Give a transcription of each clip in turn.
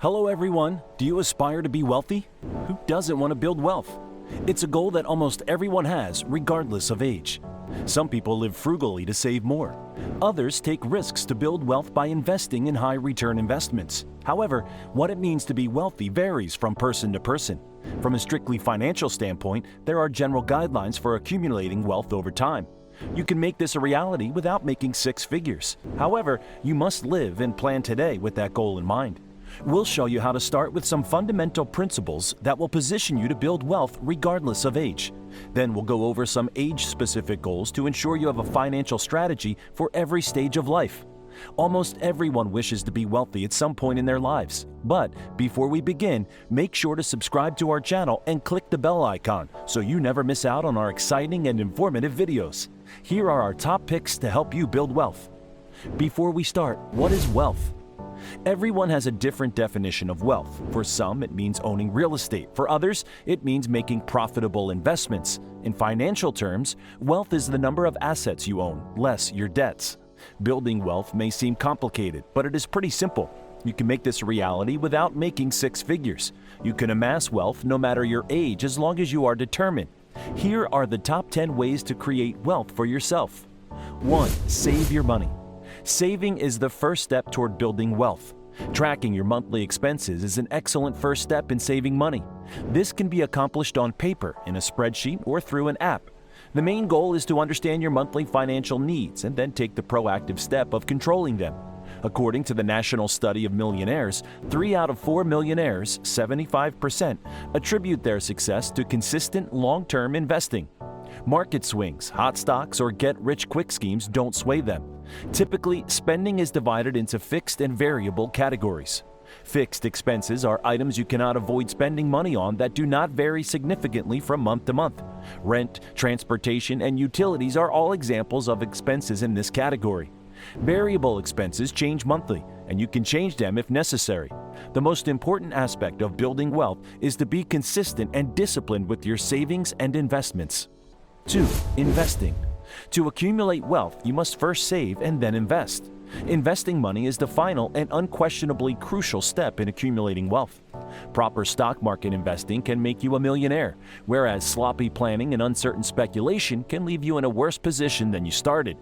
Hello everyone, do you aspire to be wealthy? Who doesn't want to build wealth? It's a goal that almost everyone has, regardless of age. Some people live frugally to save more. Others take risks to build wealth by investing in high-return investments. However, what it means to be wealthy varies from person to person. From a strictly financial standpoint, there are general guidelines for accumulating wealth over time. You can make this a reality without making six figures. However, you must live and plan today with that goal in mind. We'll show you how to start with some fundamental principles that will position you to build wealth regardless of age. Then we'll go over some age-specific goals to ensure you have a financial strategy for every stage of life. Almost everyone wishes to be wealthy at some point in their lives. But before we begin, make sure to subscribe to our channel and click the bell icon so you never miss out on our exciting and informative videos. Here are our top picks to help you build wealth. Before we start, what is wealth? Everyone has a different definition of wealth. For some, it means owning real estate. For others, it means making profitable investments. In financial terms, wealth is the number of assets you own, less your debts. Building wealth may seem complicated, but it is pretty simple. You can make this a reality without making six figures. You can amass wealth no matter your age as long as you are determined. Here are the top 10 ways to create wealth for yourself. 1. Save your money. Saving is the first step toward building wealth. Tracking your monthly expenses is an excellent first step in saving money. This can be accomplished on paper, in a spreadsheet, or through an app. The main goal is to understand your monthly financial needs and then take the proactive step of controlling them. According to the National Study of Millionaires, 3 out of 4 millionaires, 75%, attribute their success to consistent long-term investing. Market swings, hot stocks, or get-rich-quick schemes don't sway them. Typically, spending is divided into fixed and variable categories. Fixed expenses are items you cannot avoid spending money on that do not vary significantly from month to month. Rent, transportation, and utilities are all examples of expenses in this category. Variable expenses change monthly, and you can change them if necessary. The most important aspect of building wealth is to be consistent and disciplined with your savings and investments. 2. Investing. To accumulate wealth, you must first save and then invest. Investing money is the final and unquestionably crucial step in accumulating wealth. Proper stock market investing can make you a millionaire, whereas sloppy planning and uncertain speculation can leave you in a worse position than you started.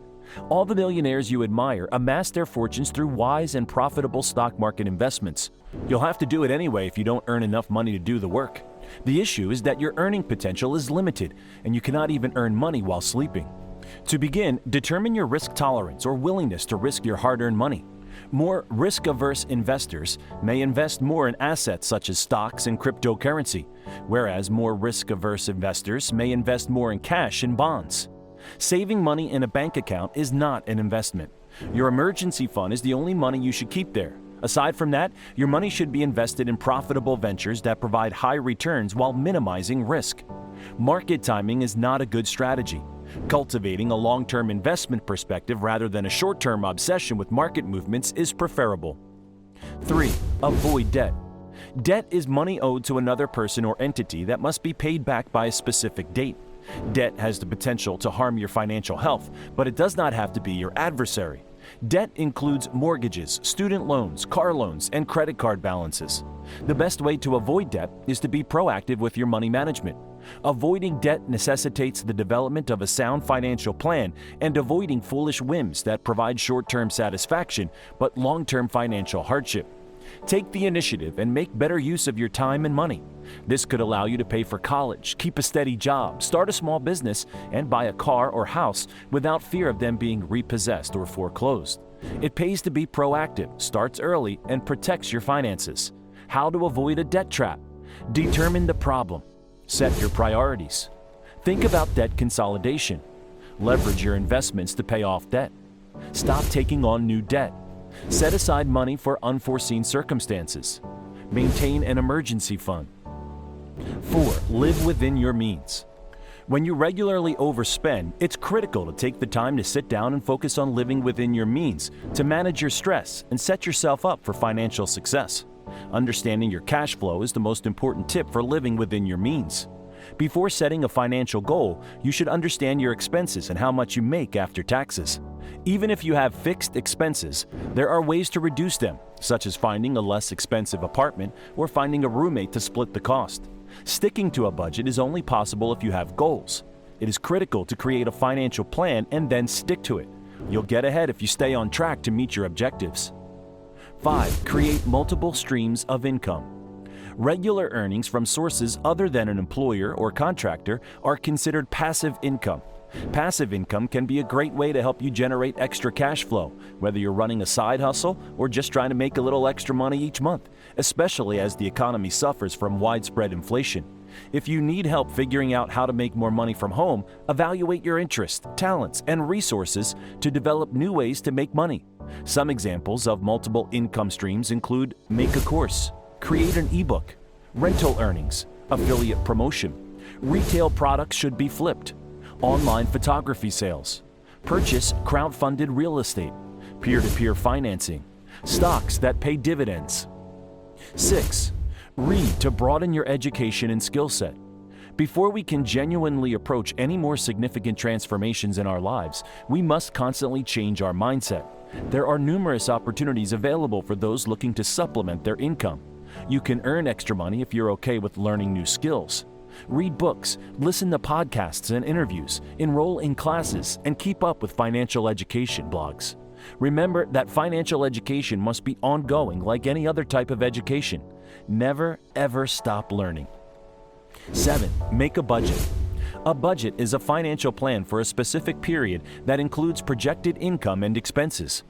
All the millionaires you admire amassed their fortunes through wise and profitable stock market investments. You'll have to do it anyway if you don't earn enough money to do the work. The issue is that your earning potential is limited, and you cannot even earn money while sleeping. To begin, determine your risk tolerance or willingness to risk your hard-earned money. More risk-averse investors may invest more in assets such as stocks and cryptocurrency, whereas more risk-averse investors may invest more in cash and bonds. Saving money in a bank account is not an investment. Your emergency fund is the only money you should keep there. Aside from that, your money should be invested in profitable ventures that provide high returns while minimizing risk. Market timing is not a good strategy. Cultivating a long-term investment perspective rather than a short-term obsession with market movements is preferable. 3. Avoid debt. Debt is money owed to another person or entity that must be paid back by a specific date. Debt has the potential to harm your financial health, but it does not have to be your adversary. Debt includes mortgages, student loans, car loans, and credit card balances. The best way to avoid debt is to be proactive with your money management. Avoiding debt necessitates the development of a sound financial plan and avoiding foolish whims that provide short-term satisfaction but long-term financial hardship. Take the initiative and make better use of your time and money. This could allow you to pay for college, keep a steady job, start a small business, and buy a car or house without fear of them being repossessed or foreclosed. It pays to be proactive, starts early, and protects your finances. How to avoid a debt trap? Determine the problem. Set your priorities. Think about debt consolidation. Leverage your investments to pay off debt. Stop taking on new debt. Set aside money for unforeseen circumstances. Maintain an emergency fund. 4. Live within your means. When you regularly overspend, it's critical to take the time to sit down and focus on living within your means, to manage your stress and set yourself up for financial success. Understanding your cash flow is the most important tip for living within your means. Before setting a financial goal, you should understand your expenses and how much you make after taxes. Even if you have fixed expenses, there are ways to reduce them, such as finding a less expensive apartment or finding a roommate to split the cost. Sticking to a budget is only possible if you have goals. It is critical to create a financial plan and then stick to it. You'll get ahead if you stay on track to meet your objectives. 5. Create multiple streams of income. Regular earnings from sources other than an employer or contractor are considered passive income. Passive income can be a great way to help you generate extra cash flow, whether you're running a side hustle or just trying to make a little extra money each month, especially as the economy suffers from widespread inflation. If you need help figuring out how to make more money from home, evaluate your interests, talents, and resources to develop new ways to make money. Some examples of multiple income streams include make a course, create an ebook, rental earnings, affiliate promotion, retail products should be flipped, online photography sales, purchase crowdfunded real estate, peer-to-peer financing, stocks that pay dividends. 6. Read to broaden your education and skill set. Before we can genuinely approach any more significant transformations in our lives, we must constantly change our mindset. There are numerous opportunities available for those looking to supplement their income. You can earn extra money if you're okay with learning new skills. Read books, listen to podcasts and interviews, enroll in classes, and keep up with financial education blogs. Remember that financial education must be ongoing like any other type of education. Never, ever stop learning. 7. Make a budget. A budget is a financial plan for a specific period that includes projected income and expenses.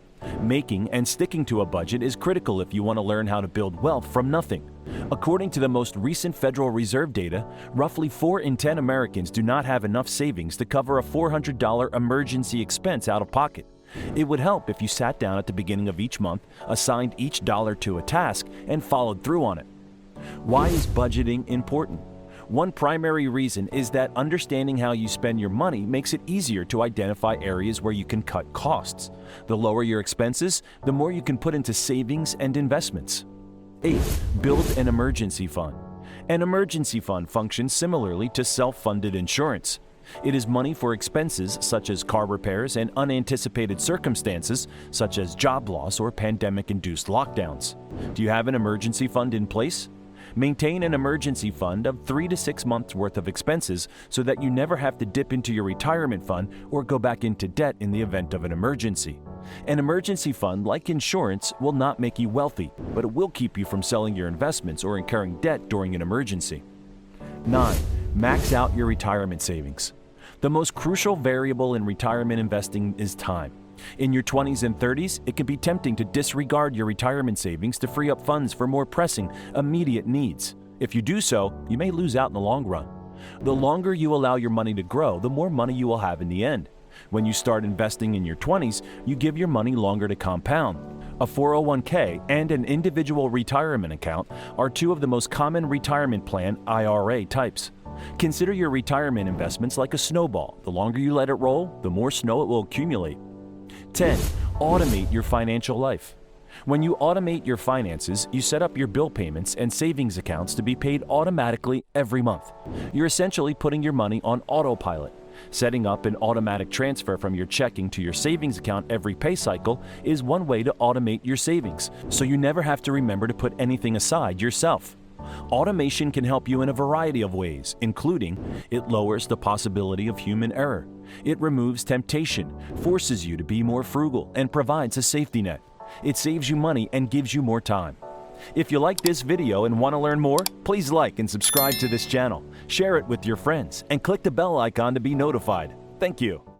Making and sticking to a budget is critical if you want to learn how to build wealth from nothing. According to the most recent Federal Reserve data, roughly 4 in 10 Americans do not have enough savings to cover a $400 emergency expense out of pocket. It would help if you sat down at the beginning of each month, assigned each dollar to a task, and followed through on it. Why is budgeting important? One primary reason is that understanding how you spend your money makes it easier to identify areas where you can cut costs. The lower your expenses, the more you can put into savings and investments. 8. Build an emergency fund. An emergency fund functions similarly to self-funded insurance. It is money for expenses such as car repairs and unanticipated circumstances such as job loss or pandemic-induced lockdowns. Do you have an emergency fund in place? Maintain an emergency fund of 3 to 6 months worth of expenses so that you never have to dip into your retirement fund or go back into debt in the event of an emergency. An emergency fund, like insurance, will not make you wealthy, but it will keep you from selling your investments or incurring debt during an emergency. 9. Max out your retirement savings. The most crucial variable in retirement investing is time. In your 20s and 30s, it can be tempting to disregard your retirement savings to free up funds for more pressing, immediate needs. If you do so, you may lose out in the long run. The longer you allow your money to grow, the more money you will have in the end. When you start investing in your 20s, you give your money longer to compound. A 401k and an individual retirement account are 2 of the most common retirement plan IRA types. Consider your retirement investments like a snowball. The longer you let it roll, the more snow it will accumulate. 10. Automate your financial life. When you automate your finances, you set up your bill payments and savings accounts to be paid automatically every month. You're essentially putting your money on autopilot. Setting up an automatic transfer from your checking to your savings account every pay cycle is one way to automate your savings, so you never have to remember to put anything aside yourself. Automation can help you in a variety of ways, including it lowers the possibility of human error. It removes temptation, forces you to be more frugal, and provides a safety net. It saves you money and gives you more time. If you like this video and want to learn more, please like and subscribe to this channel, share it with your friends, and click the bell icon to be notified. Thank you.